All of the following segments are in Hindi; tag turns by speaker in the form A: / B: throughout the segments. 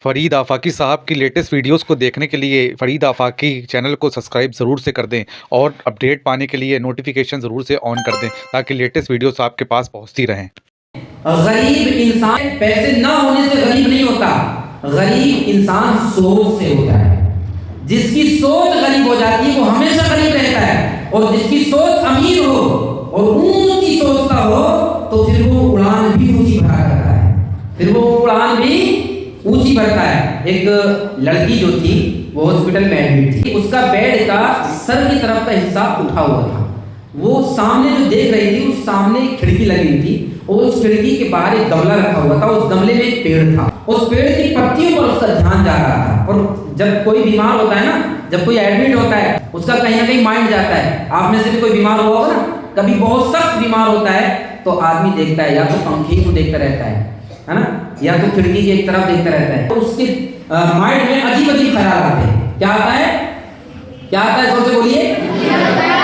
A: फ़रीद आफ़ाक़ी साहब की लेटेस्ट वीडियोस को देखने के लिए फ़रीद आफ़ाक़ी चैनल को सब्सक्राइब ज़रूर से कर दें और अपडेट पाने के लिए नोटिफिकेशन ज़रूर से ऑन कर दें ताकि लेटेस्ट वीडियोस आपके पास पहुंचती रहें।
B: गरीब इंसान पैसे ना होने से गरीब नहीं होता, गरीब इंसान सोच से होता है। जिसकी सोच गरीब हो जाती है वो हमेशा गरीब रहता है, और जिसकी सोच अमीर हो और ऊंची सोचता हो तो फिर वो उड़ान भी ऊंची भरा करता है, फिर वो उड़ान भी ऊंची भरता है। एक लड़की जो थी वो हॉस्पिटल में एडमिट थी, उसका बेड का सर की तरफ का हिस्सा उठा हुआ था। वो सामने जो देख रही थी उस सामने एक खिड़की लगी हुई थी और उस खिड़की के बाहर एक गमला रखा हुआ था, उस गमले में एक पेड़ था, उस पेड़ की पत्तियों पर उसका ध्यान जा रहा था। और जब कोई बीमार होता है ना, जब कोई एडमिट होता है उसका कहीं ना कहीं माइंड जाता है। आप में से भी कोई बीमार हुआ होगा ना, कभी बहुत सख्त बीमार होता है तो आदमी देखता है, या तो पंखे को देखता रहता है ना, या तो खिड़की की एक तरफ देखता रहता है, तो उसके माइंड में अजीब अजीब ख्याल आते हैं। क्या आता है, क्या आता है, सबसे बोलिए,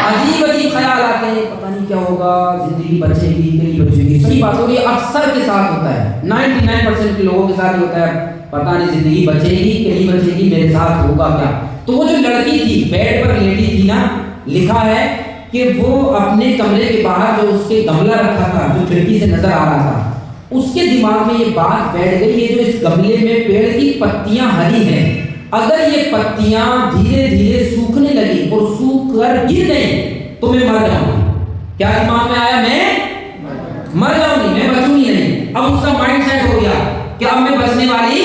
B: अजीब अजीब ख्याल आते हैं। पता नहीं क्या होगा, जिंदगी बचेगी कि नहीं बचेगी। सही बात होगी, अक्सर के साथ होता है, 99% के लोगों के साथ होता है। पता नहीं जिंदगी बचेगी कि नहीं बचेगी, मेरे साथ होगा क्या। तो वो जो लड़की थी बेड पर लेटी थी ना, लिखा है कि वो अपने कमरे के बाहर जो उसके गमला रखा था जो खिड़की से नजर आ रहा था, उसके दिमाग में ये बात बैठ गई, ये जो इस गमले में पेड़ की पत्तियां हरी हैं, अगर ये पत्तियां धीरे धीरे सूखने लगी और सूख कर गिर गई तो मैं मर जाऊंगी। क्या दिमाग में आया, मैं मर जाऊंगी, मैं बचूंगी नहीं। अब उसका माइंड सेट हो गया कि अब मैं बचने वाली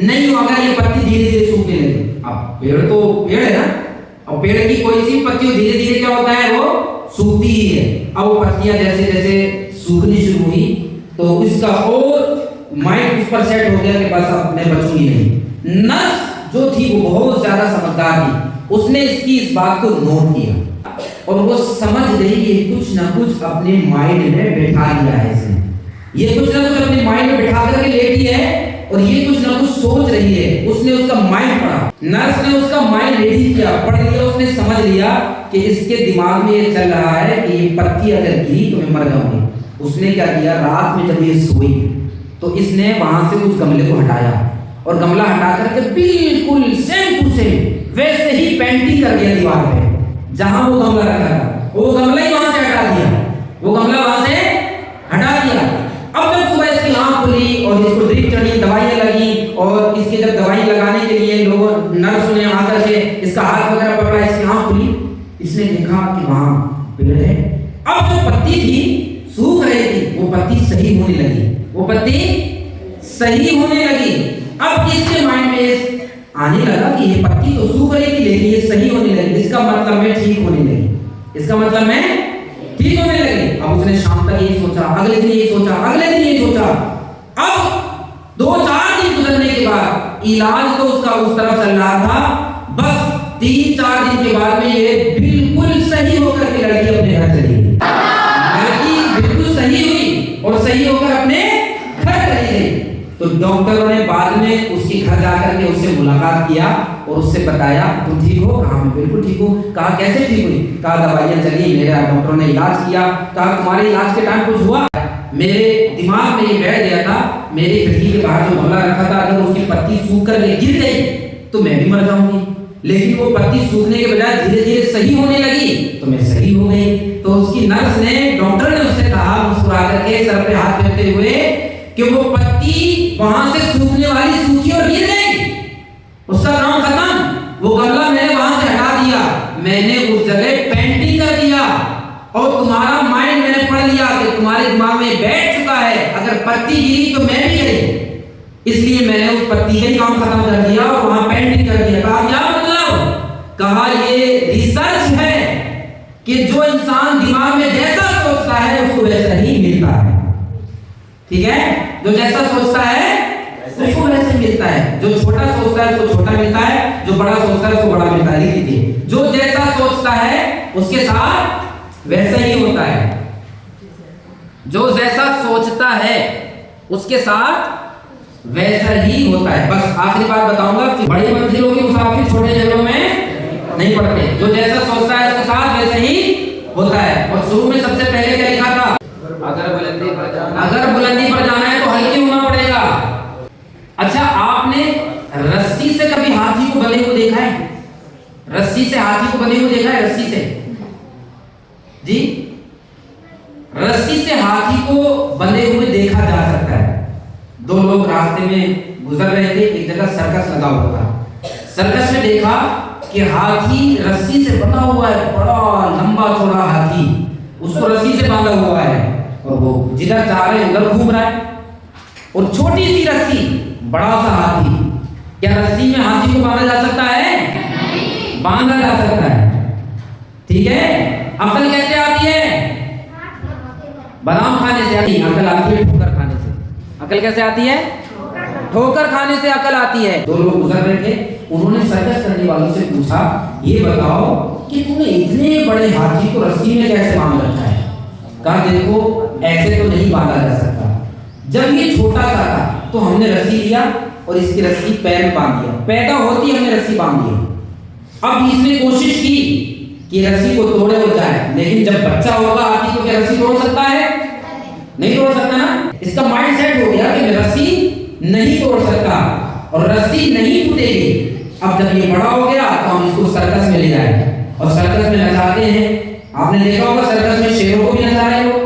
B: नहीं हूं अगर ये पत्ती धीरे धीरे सूखने लगी। अब पेड़ तो पेड़ है ना, और पेड़ की कोई सी पत्ती धीरे धीरे क्या होता है, वो सूखती ही है। अब वो पत्तियां जैसे जैसे सूखनी शुरू हुई तो इसका और माइंड उस पर सेट हो गया कि बस अब मैं बचूंगी नहीं। नर्स जो थी वो बहुत ज्यादा समझदार थी, उसने इसकी इस बात को नोट किया और वो समझ गई कि कुछ ना कुछ अपने माइंड में बैठा लिया है इसने, ये कुछ ना कुछ अपने माइंड में बैठा करके लेटी है और ये कुछ ना कुछ सोच रही है। उसने उसका माइंड पढ़ा, नर्स ने उसका माइंड रेडी किया, पढ़ लिया, उसने समझ लिया कि इसके दिमाग में ये चल रहा है कि ये पत्ती अगर गिरी तो मैं मर जाऊंगी। उसने क्या किया, रात में जब ये सोई तो इसने वहां से उस गमले को हटाया और गमला हटा करके बिल्कुल सेम टू सेम वैसे ही पेंटिंग कर दिया दीवार पे जहां वो गमला रखा था, वो गमला ही वहां से हटा दिया, वो गमला वहां से हटा दिया। अब जब सुबह इसकी आंख खुली और इसको ड्रिप चढ़ी, दवाइयां लगी, और इसके जब दवाई लगाने के लिए लोगों नर्स ने आकर के इसका हाथ वगैरह पकड़ा, इसकी आंख खुली, इसने देखा कि वहां पेड़ है। अब जो पत्ती थी सूख रही थी वो पत्ती सही होने लगी, वो पत्ती सही होने लगी। अब इसके माइंड में आने लगा कि ये पत्ती तो सूख रही थी लेकिन ये सही होने लगी, इसका मतलब मैं ठीक होने लगी, इसका मतलब मैं ठीक होने लगी। अब उसने शाम तक यही सोचा, अगले दिन यही सोचा, अगले दिन यही सोचा। अब 2-4 दिन गुजरने के बाद इलाज तो उसका उस तरफ चल रहा था, बस 3-4 दिन के बाद में ये बिल्कुल सही होकर के लड़की अपने घर चली गई। लड़की बिल्कुल सही हुई और सही होकर अपने घर चली गई। तो डॉक्टरों ने बाद में उसके घर जाकर के उससे मुलाकात किया और उससे बताया, तुम ठीक हो? कहा मैं बिल्कुल ठीक हूँ। कहा कैसे ठीक हुई? कहा दवाइयां चली, मेरे डॉक्टरों ने इलाज किया। कहा तुम्हारे इलाज के टाइम कुछ हुआ? मेरे दिमाग में ये बैठ गया था, मेरी खिड़की के बाहर जो गमला रखा था अगर उसकी पत्ती सूख कर गिर गई तो मैं भी मर जाऊंगी, लेकिन वो पत्ती सूखने के बजाय धीरे धीरे सही होने लगी तो मैं सही हो गई। तो उसकी नर्स ने, डॉक्टर ने उससे कहा मुस्कुरा करके सर पे हाथ फेरते हुए कि वो पत्ती वहां से सूखने वाली सूखी और गिर गई, उसका काम खत्म। वो गमला मैंने वहां से हटा दिया, मैंने उस जगह पेंटिंग कर दिया और तुम्हारा माइंड मैंने पढ़ लिया कि तुम्हारे दिमाग में बैठ चुका है अगर पत्ती गिरी तो मैं भी गई, इसलिए मैंने उस पत्ती का काम खत्म कर दिया और वहां पेंटिंग कर दिया। कहा क्या मतलब? कहा ये रिसर्च है कि जो इंसान दिमाग में जैसा सोचता है उसको वैसा ही मिलता है। ठीक है, जो जैसा सोचता है उसको वैसे मिलता है, जो छोटा सोचता है उसको छोटा मिलता है, जो बड़ा सोचता है उसको बड़ा मिलता है। लिख लीजिए, जो जैसा सोचता है उसके साथ वैसा ही होता है, जो जैसा सोचता है उसके साथ वैसा ही होता है। बस आखिरी बात बताऊंगा, बड़ी मंजिलों की मुसाफिर छोटे जगहों में नहीं पड़ते, जो जैसा सोचता है उसके साथ वैसा ही होता है। और शुरू में सबसे पहले क्या लिखा था, अगर बुलंदी पर जाना है तो हल्की होना पड़ेगा। अच्छा, आपने रस्सी से हाथी को बंधे हुए देखा है? रस्सी से जी, रस्सी से हाथी को बंधे हुए देखा जा सकता है। दो लोग रास्ते में गुजर रहे थे, एक जगह सर्कस लगा हुआ था। सर्कस में देखा कि हाथी रस्सी से बंधा हुआ है, बड़ा लंबा चौड़ा हाथी, उसको रस्सी से बांधा हुआ है और वो जिधर जा रहे हैं उधर घूम रहा है। और छोटी सी रस्सी, बड़ा सा हाथी। क्या रस्सी में हाथी को बांधा जा सकता है? बांधा जा सकता है, ठीक है। अकल कैसे आती है? बादाम खाने से आती है अकल, आती है ठोकर खाने से। अकल कैसे आती है? ठोकर खाने से अकल आती है। दो लोग गुजर रहे थे, उन्होंने सर्कस करने वालों से पूछा, ये बताओ कि तुमने इतने बड़े हाथी को रस्सी में कैसे बांध रखा है? कहा देखो, ऐसे तो नहीं बांधा जा सकता। जब ये छोटा सा था तो हमने रस्सी लिया और इसकी रस्सी पैर में बांध दिया, पैदा होती हमने रस्सी बांध दी। अब इसने कोशिश की कि रस्सी को तोड़े हो जाए, लेकिन जब बच्चा होगा हाथी तो क्या रस्सी तोड़ सकता है? नहीं तोड़ सकता ना। इसका माइंड सेट हो गया कि मैं रस्सी नहीं तोड़ सकता और रस्सी नहीं टूटेगी। अब जब ये बड़ा हो गया तो हम इसको सर्कस में ले जाएंगे और सर्कस में नचाते हैं। आपने देखा होगा सर्कस में शेरों को भी नचा रहे हो,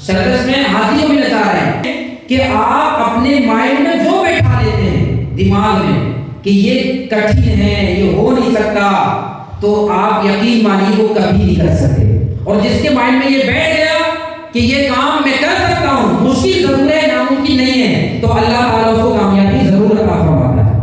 B: सर्कस में हाथी को भी नचा रहे हैं। कि आप अपने माइंड में जो बैठा लेते हैं दिमाग में कि ये कठिन है, ये हो नहीं सकता, तो आप यकीन मानिए वो कभी नहीं कर सकते। और जिसके माइंड में ये बैठ गया कि ये काम मैं कर सकता हूं, मुश्किल जरूर है, नामुमकिन नहीं है, तो अल्लाह ताला उसको कामयाबी जरूर अता फरमाता है।